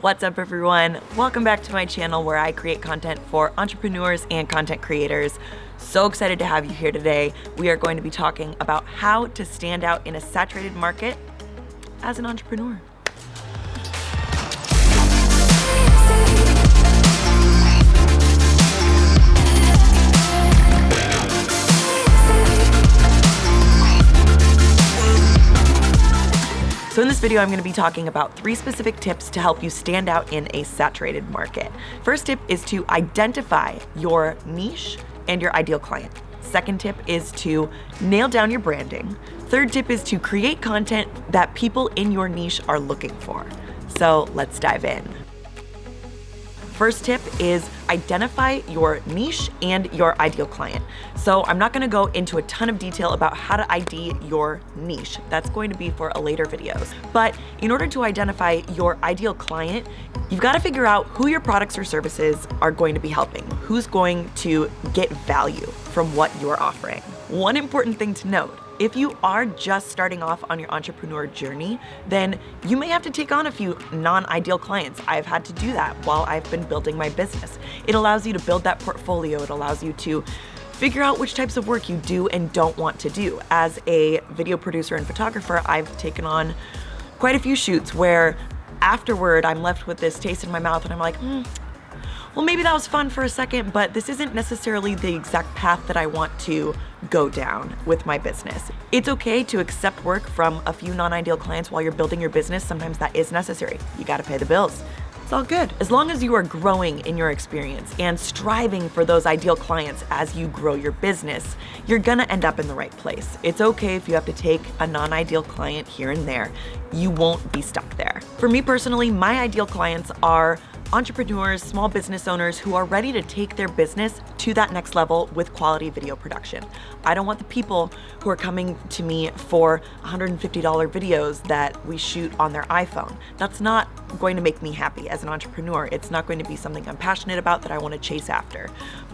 What's up everyone? Welcome back to my channel where I create content for entrepreneurs and content creators. So excited to have you here today. We are going to be talking about how to stand out in a saturated market as an entrepreneur. So in this video, I'm going to be talking about 3 specific tips to help you stand out in a saturated market. First tip is to identify your niche and your ideal client. Second tip is to nail down your branding. Third tip is to create content that people in your niche are looking for. So let's dive in. First tip is identify your niche and your ideal client. So I'm not gonna go into a ton of detail about how to ID your niche. That's going to be for a later videos. But in order to identify your ideal client, you've gotta figure out who your products or services are going to be helping, who's going to get value from what you're offering. One important thing to note, if you are just starting off on your entrepreneur journey, then you may have to take on a few non-ideal clients. I've had to do that while I've been building my business. It allows you to build that portfolio. It allows you to figure out which types of work you do and don't want to do. As a video producer and photographer, I've taken on quite a few shoots where afterward I'm left with this taste in my mouth and I'm like, well, maybe that was fun for a second, but this isn't necessarily the exact path that I want to go down with my business. It's okay to accept work from a few non-ideal clients while you're building your business. Sometimes that is necessary. You gotta pay the bills. It's all good. As long as you are growing in your experience and striving for those ideal clients as you grow your business, you're gonna end up in the right place. It's okay if you have to take a non-ideal client here and there. You won't be stuck there. For me personally, my ideal clients are entrepreneurs, small business owners who are ready to take their business to that next level with quality video production. I don't want the people who are coming to me for $150 videos that we shoot on their iPhone. That's not going to make me happy as an entrepreneur. It's not going to be something I'm passionate about that I want to chase after.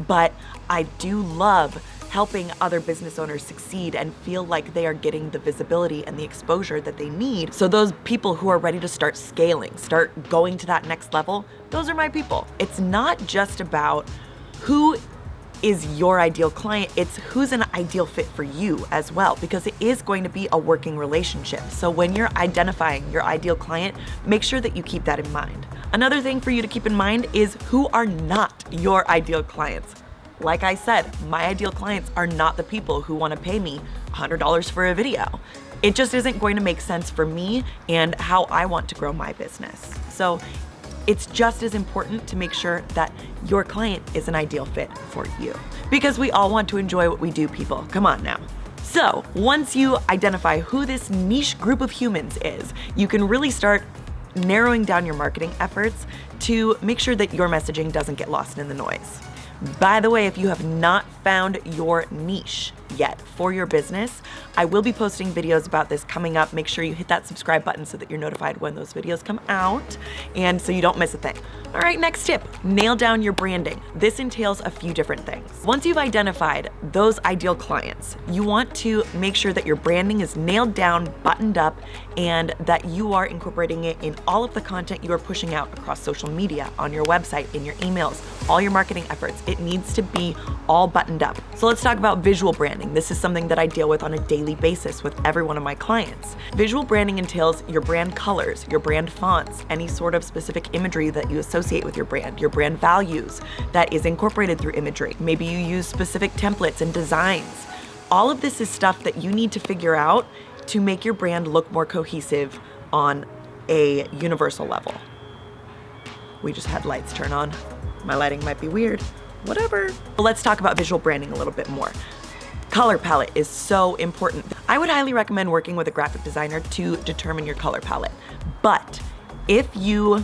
But I do love helping other business owners succeed and feel like they are getting the visibility and the exposure that they need. So those people who are ready to start scaling, start going to that next level, those are my people. It's not just about who is your ideal client, it's who's an ideal fit for you as well, because it is going to be a working relationship. So when you're identifying your ideal client, make sure that you keep that in mind. Another thing for you to keep in mind is who are not your ideal clients. Like I said, my ideal clients are not the people who want to pay me $100 for a video. It just isn't going to make sense for me and how I want to grow my business. So it's just as important to make sure that your client is an ideal fit for you, because we all want to enjoy what we do, people. Come on now. So once you identify who this niche group of humans is, you can really start narrowing down your marketing efforts to make sure that your messaging doesn't get lost in the noise. By the way, if you have not found your niche yet for your business, I will be posting videos about this coming up. Make sure you hit that subscribe button so that you're notified when those videos come out and so you don't miss a thing. All right, next tip, nail down your branding. This entails a few different things. Once you've identified those ideal clients, you want to make sure that your branding is nailed down, buttoned up, and that you are incorporating it in all of the content you are pushing out across social media, on your website, in your emails, all your marketing efforts. It needs to be all buttoned up. So let's talk about visual branding. This is something that I deal with on a daily basis with every one of my clients. Visual branding entails your brand colors, your brand fonts, any sort of specific imagery that you associate with your brand values that is incorporated through imagery. Maybe you use specific templates and designs. All of this is stuff that you need to figure out to make your brand look more cohesive on a universal level. We just had lights turn on. My lighting might be weird, whatever. But let's talk about visual branding a little bit more. Color palette is so important. I would highly recommend working with a graphic designer to determine your color palette. But if you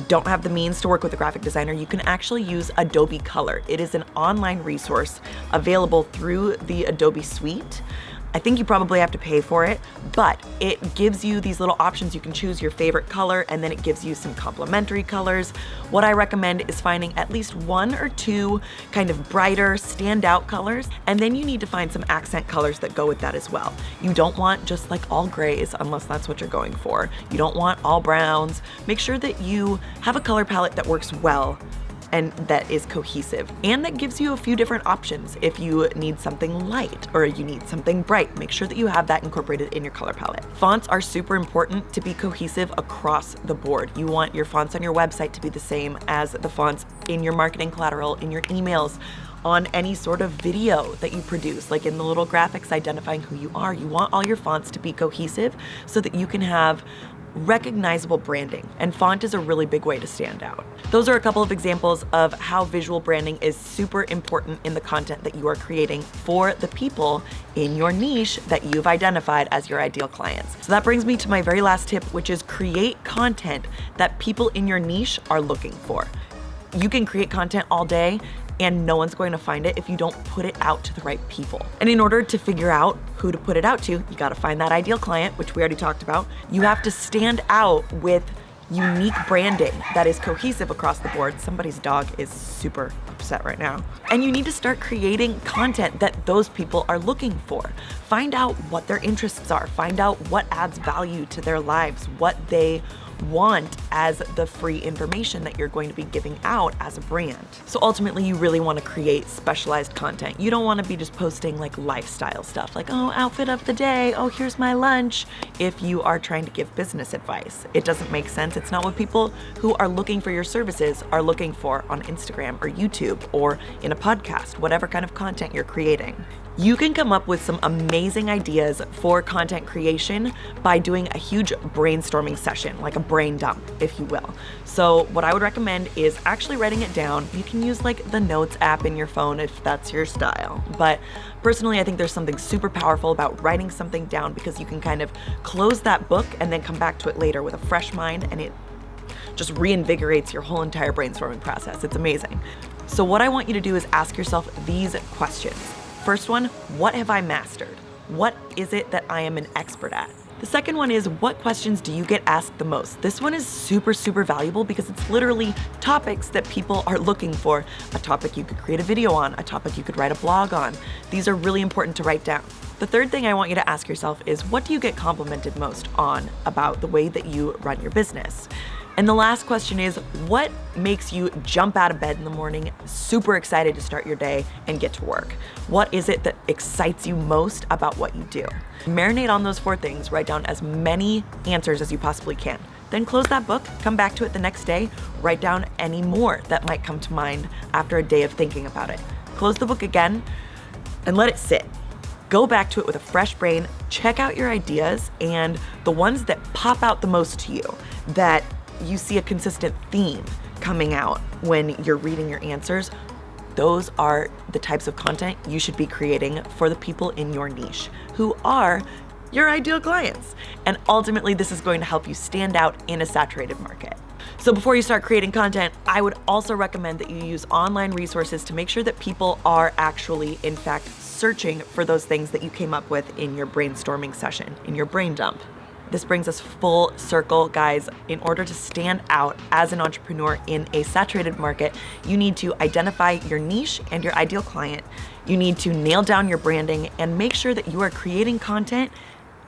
don't have the means to work with a graphic designer, you can actually use Adobe Color. It is an online resource available through the Adobe suite. I think you probably have to pay for it, but it gives you these little options. You can choose your favorite color, and then it gives you some complementary colors. What I recommend is finding at least 1 or 2 kind of brighter, standout colors, and then you need to find some accent colors that go with that as well. You don't want just like all grays unless that's what you're going for. You don't want all browns. Make sure that you have a color palette that works well and that is cohesive, and that gives you a few different options. If you need something light or you need something bright, make sure that you have that incorporated in your color palette. Fonts are super important to be cohesive across the board. You want your fonts on your website to be the same as the fonts in your marketing collateral, in your emails, on any sort of video that you produce, like in the little graphics identifying who you are. You want all your fonts to be cohesive so that you can have recognizable branding, and font is a really big way to stand out. Those are a couple of examples of how visual branding is super important in the content that you are creating for the people in your niche that you've identified as your ideal clients. So that brings me to my very last tip, which is create content that people in your niche are looking for. You can create content all day and no one's going to find it if you don't put it out to the right people. And in order to figure out who to put it out to, you gotta find that ideal client, which we already talked about. You have to stand out with unique branding that is cohesive across the board. Somebody's dog is super upset right now. And you need to start creating content that those people are looking for. Find out what their interests are. Find out what adds value to their lives, what they want as the free information that you're going to be giving out as a brand. So ultimately, you really want to create specialized content. You don't want to be just posting like lifestyle stuff, like, oh, outfit of the day, oh, here's my lunch, if you are trying to give business advice. It doesn't make sense. It's not what people who are looking for your services are looking for on Instagram or YouTube or in a podcast, whatever kind of content you're creating. You can come up with some amazing ideas for content creation by doing a huge brainstorming session, like a brain dump, if you will. So what I would recommend is actually writing it down. You can use like the Notes app in your phone if that's your style. But personally, I think there's something super powerful about writing something down, because you can kind of close that book and then come back to it later with a fresh mind, and it just reinvigorates your whole entire brainstorming process. It's amazing. So what I want you to do is ask yourself these questions. First one, what have I mastered? What is it that I am an expert at? The second one is, what questions do you get asked the most? This one is super, super valuable because it's literally topics that people are looking for. A topic you could create a video on, a topic you could write a blog on. These are really important to write down. The third thing I want you to ask yourself is, what do you get complimented most on about the way that you run your business? And the last question is, what makes you jump out of bed in the morning, super excited to start your day and get to work? What is it that excites you most about what you do? Marinate on those 4 things, write down as many answers as you possibly can. Then close that book, come back to it the next day, write down any more that might come to mind after a day of thinking about it. Close the book again and let it sit. Go back to it with a fresh brain, check out your ideas and the ones that pop out the most to you, that you see a consistent theme coming out when you're reading your answers. Those are the types of content you should be creating for the people in your niche who are your ideal clients. And ultimately, this is going to help you stand out in a saturated market. So before you start creating content, I would also recommend that you use online resources to make sure that people are actually, in fact, searching for those things that you came up with in your brainstorming session, in your brain dump. This brings us full circle, guys. In order to stand out as an entrepreneur in a saturated market, you need to identify your niche and your ideal client. You need to nail down your branding and make sure that you are creating content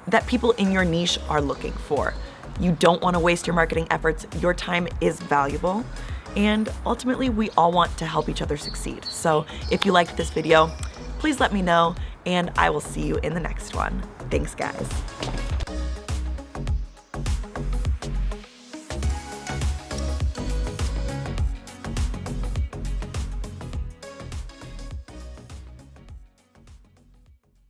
that people in your niche are looking for. You don't want to waste your marketing efforts. Your time is valuable. And ultimately, we all want to help each other succeed. So if you liked this video, please let me know, and I will see you in the next one. Thanks, guys.